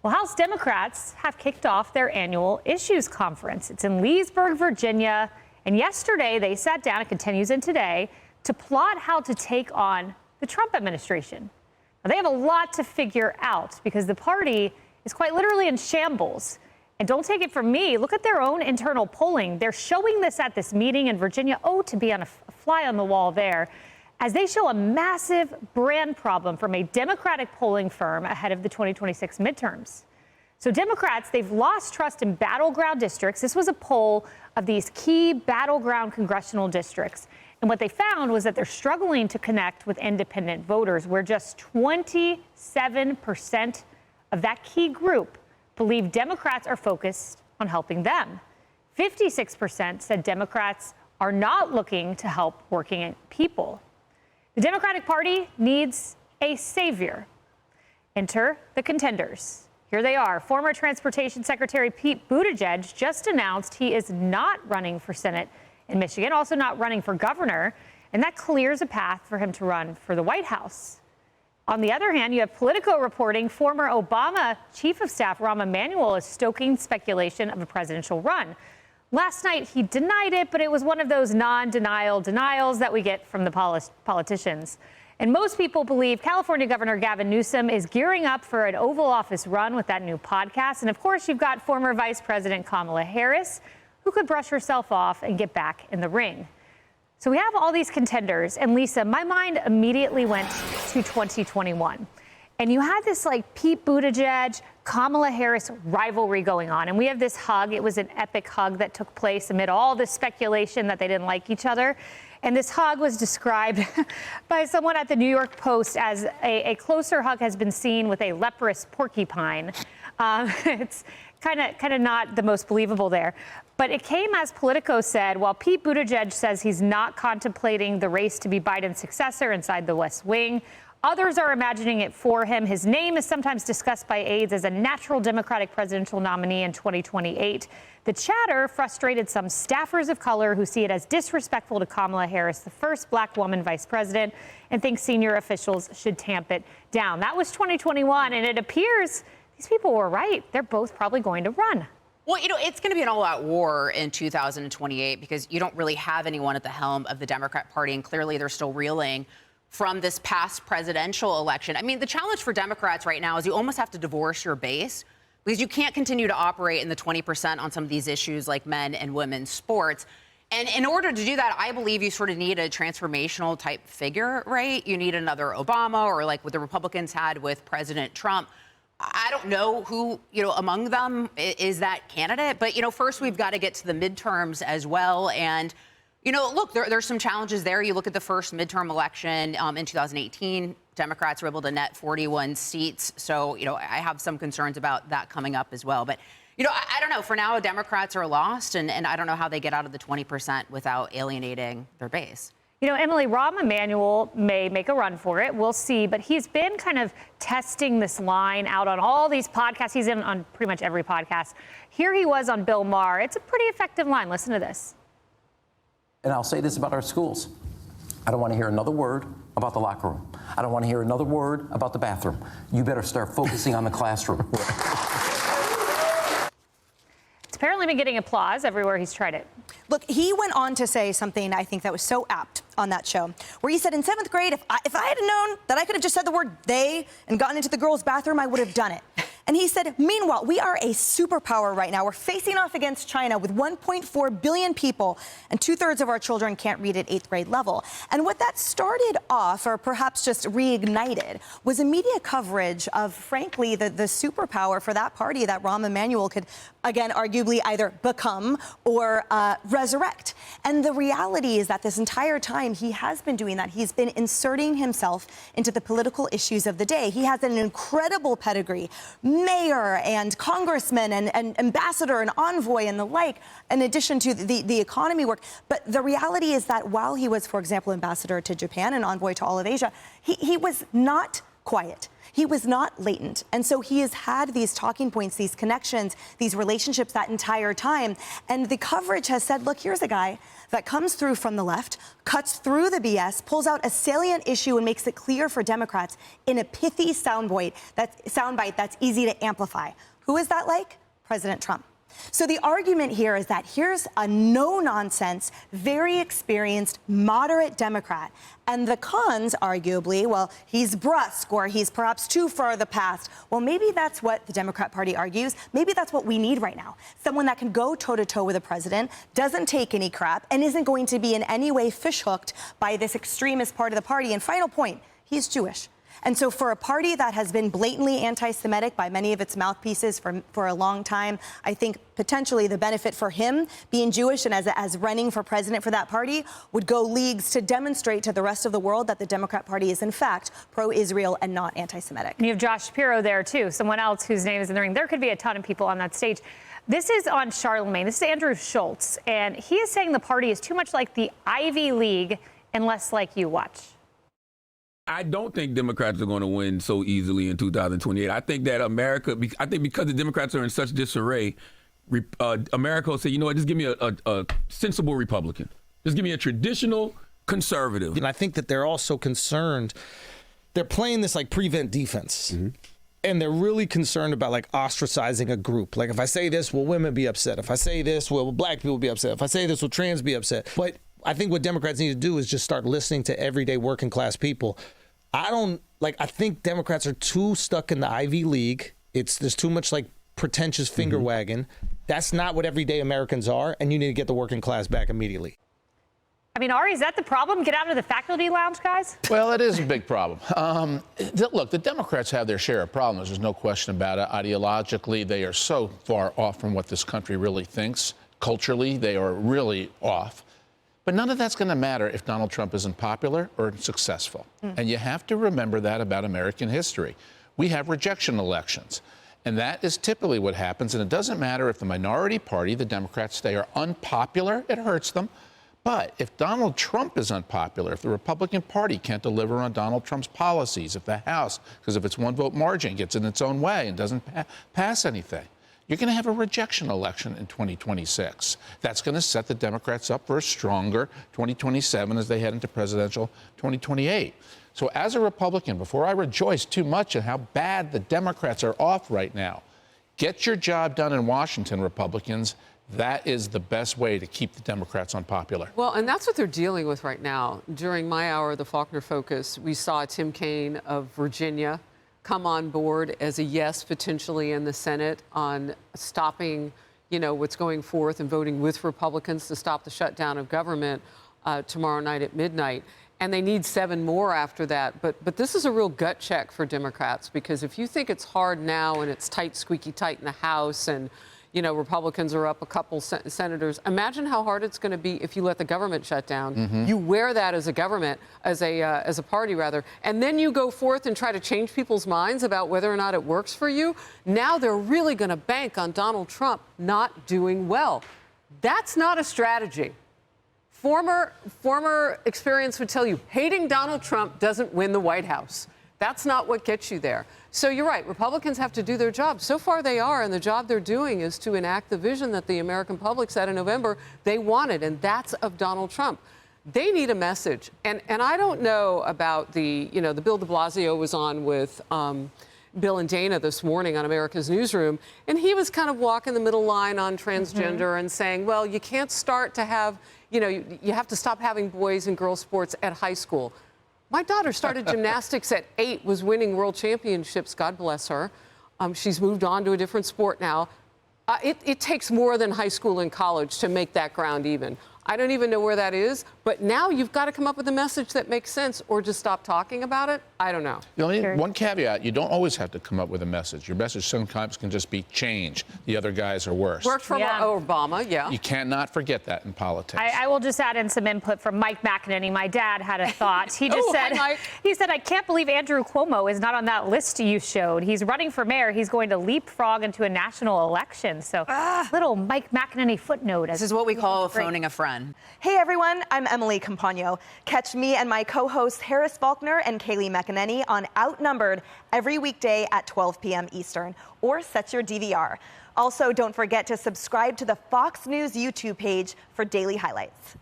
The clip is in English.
Well, House Democrats have kicked off their annual issues conference. It's in Leesburg, Virginia. And yesterday they sat down, it continues in today, to plot how to take on the Trump administration. Now, they have a lot to figure out because the party is quite literally in shambles. And don't take it from me, look at their own internal polling. They're showing this at this meeting in Virginia. Oh, to be on a fly on the wall there, as they show a massive brand problem from a Democratic polling firm ahead of the 2026 midterms. So Democrats, they've lost trust in battleground districts. This was a poll of these key battleground congressional districts. And what they found was that they're struggling to connect with independent voters, where just 27% of that key group believe Democrats are focused on helping them. 56% said Democrats are not looking to help working people. The Democratic Party needs a savior. Enter the contenders. Here they are. Former Transportation Secretary Pete Buttigieg just announced he is not running for Senate in Michigan, also not running for governor, and that clears a path for him to run for the White House. On the other hand, you have Politico reporting former Obama Chief of Staff Rahm Emanuel is stoking speculation of a presidential run. Last night, he denied it, but it was one of those non-denial denials that we get from the politicians. And most people believe California Governor Gavin Newsom is gearing up for an Oval Office run with that new podcast. And of course, you've got former Vice President Kamala Harris, who could brush herself off and get back in the ring. So we have all these contenders. And Lisa, my mind immediately went to 2021. And you had this like Pete Buttigieg, Kamala Harris rivalry going on. And we have this hug. It was an epic hug that took place amid all this speculation that they didn't like each other. And this hug was described by someone at the New York Post as a closer hug has been seen with a leprous porcupine. It's kind of not the most believable there. But it came as Politico said, while Pete Buttigieg says he's not contemplating the race to be Biden's successor inside the West Wing, others are imagining it for him. His name is sometimes discussed by aides as a natural Democratic presidential nominee in 2028. The chatter frustrated some staffers of color who see it as disrespectful to Kamala Harris, the first black woman vice president, and think senior officials should tamp it down. That was 2021, and it appears these people were right. They're both probably going to run. Well, you know, it's going to be an all-out war in 2028 because you don't really have anyone at the helm of the Democrat Party, and clearly they're still reeling from this past presidential election. I mean, the challenge for Democrats right now is you almost have to divorce your base because you can't continue to operate in the 20% on some of these issues like men and women's sports. And in order to do that, I believe you sort of need a transformational type figure, right? You need another Obama or like what the Republicans had with President Trump. I don't know who, among them is that candidate. But, first we've got to get to the midterms as well. And look, there's some challenges there. You look at the first midterm election in 2018, Democrats were able to net 41 seats. So, I have some concerns about that coming up as well. But, I don't know. For now, Democrats are lost, and I don't know how they get out of the 20% without alienating their base. Emily, Rahm Emanuel may make a run for it. We'll see. But he's been kind of testing this line out on all these podcasts. He's in on pretty much every podcast. Here he was on Bill Maher. It's a pretty effective line. Listen to this. And I'll say this about our schools. I don't want to hear another word about the locker room. I don't want to hear another word about the bathroom. You better start focusing on the classroom. It's apparently been getting applause everywhere he's tried it. Look, he went on to say something I think that was so apt on that show, where he said in 7th grade, if I had known that I could have just said the word they and gotten into the girls' bathroom, I would have done it. And he said, meanwhile, we are a superpower right now. We're facing off against China with 1.4 billion people, and 2/3 of our children can't read at 8th grade level. And what that started off, or perhaps just reignited, was a media coverage of, frankly, the superpower for that party that Rahm Emanuel could, again, arguably either become or resurrect. And the reality is that this entire time he has been doing that. He's been inserting himself into the political issues of the day. He has an incredible pedigree. Mayor and congressman and ambassador and envoy and the like, in addition to the economy work. But the reality is that while he was, for example, ambassador to Japan and envoy to all of Asia, he was not quiet. he was not latent. And so he has had these talking points, these connections, these relationships that entire time. And the coverage has said, look, here's a guy that comes through from the left, cuts through the BS, pulls out a salient issue and makes it clear for Democrats in a pithy soundbite that's easy to amplify. Who is that like? President Trump. So the argument here is that here's a no-nonsense, very experienced, moderate Democrat. And the cons, arguably, well, he's brusque or he's perhaps too far the past. Well, maybe that's what the Democrat Party argues. Maybe that's what we need right now. Someone that can go toe-to-toe with the president, doesn't take any crap, and isn't going to be in any way fishhooked by this extremist part of the party. And final point, he's Jewish. And so for a party that has been blatantly anti-Semitic by many of its mouthpieces for a long time, I think potentially the benefit for him being Jewish and as running for president for that party would go leagues to demonstrate to the rest of the world that the Democrat Party is in fact pro-Israel and not anti-Semitic. And you have Josh Shapiro there too, someone else whose name is in the ring. There could be a ton of people on that stage. This is on Charlemagne. This is Andrew Schultz, and he is saying the party is too much like the Ivy League and less like you. Watch. I don't think Democrats are going to win so easily in 2028. I think that because the Democrats are in such disarray, America will say, you know what, just give me a sensible Republican. Just give me a traditional conservative. And I think that they're also concerned. They're playing this like prevent defense. Mm-hmm. And they're really concerned about like ostracizing a group. Like if I say this, will women be upset? If I say this, will black people be upset? If I say this, will trans be upset? But I think what Democrats need to do is just start listening to everyday working class people. I think Democrats are too stuck in the Ivy League. There's too much like pretentious finger wagging. That's not what everyday Americans are, and you need to get the working class back immediately. I mean, Ari, is that the problem? Get out of the faculty lounge, guys? Well, it is a big problem. Look, the Democrats have their share of problems. There's no question about it. Ideologically, they are so far off from what this country really thinks. Culturally, they are really off. But none of that's going to matter if Donald Trump isn't popular or successful. And you have to remember that about American history. We have rejection elections. And that is typically what happens. And it doesn't matter if the minority party, the Democrats, they are unpopular, it hurts them. But if Donald Trump is unpopular, if the Republican Party can't deliver on Donald Trump's policies, if the House, because of its one-vote margin, gets in its own way and doesn't pass anything, you're going to have a rejection election in 2026. That's going to set the Democrats up for a stronger 2027 as they head into presidential 2028. So as a Republican, before I rejoice too much at how bad the Democrats are off right now, get your job done in Washington, Republicans. That is the best way to keep the Democrats unpopular. Well, and that's what they're dealing with right now. During my hour of the Faulkner Focus, we saw Tim Kaine of Virginia come on board as a yes, potentially in the Senate on stopping, what's going forth and voting with Republicans to stop the shutdown of government tomorrow night at midnight. And they need 7 more after that. But this is a real gut check for Democrats, because if you think it's hard now and it's tight, squeaky tight in the House and Republicans are up a couple senators. Imagine how hard it's going to be if you let the government shut down. Mm-hmm. You wear that as a government, as a party rather, and then you go forth and try to change people's minds about whether or not it works for you. Now they're really going to bank on Donald Trump not doing well. That's not a strategy. Former experience would tell you hating Donald Trump doesn't win the White House. That's not what gets you there. So you're right. Republicans have to do their job. So far they are, and the job they're doing is to enact the vision that the American public said in November they wanted, and that's of Donald Trump. They need a message. And I don't know about the Bill de Blasio was on with Bill and Dana this morning on America's Newsroom, and he was kind of walking the middle line on transgender and saying, well, you can't start to have, you have to stop having boys and girls sports at high school. My daughter started gymnastics at 8, was winning world championships, God bless her. She's moved on to a different sport now. It takes more than high school and college to make that ground even. I don't even know where that is, but now you've got to come up with a message that makes sense, or just stop talking about it. I don't know. One caveat, you don't always have to come up with a message. Your message sometimes can just be change. The other guys are worse. Worked for Obama, yeah. You cannot forget that in politics. I will just add in some input from Mike McEnany. My dad had a thought. He just said, I can't believe Andrew Cuomo is not on that list you showed. He's running for mayor. He's going to leapfrog into a national election. So little Mike McEnany footnote. This is what we call phoning a friend. everyone. Hey, everyone. I'm Emily Campagno. Catch me and my co-hosts Harris Faulkner and Kaylee McEnany on Outnumbered every weekday at 12 p.m. Eastern, or set your DVR. Also, don't forget to subscribe to the Fox News YouTube page for daily highlights.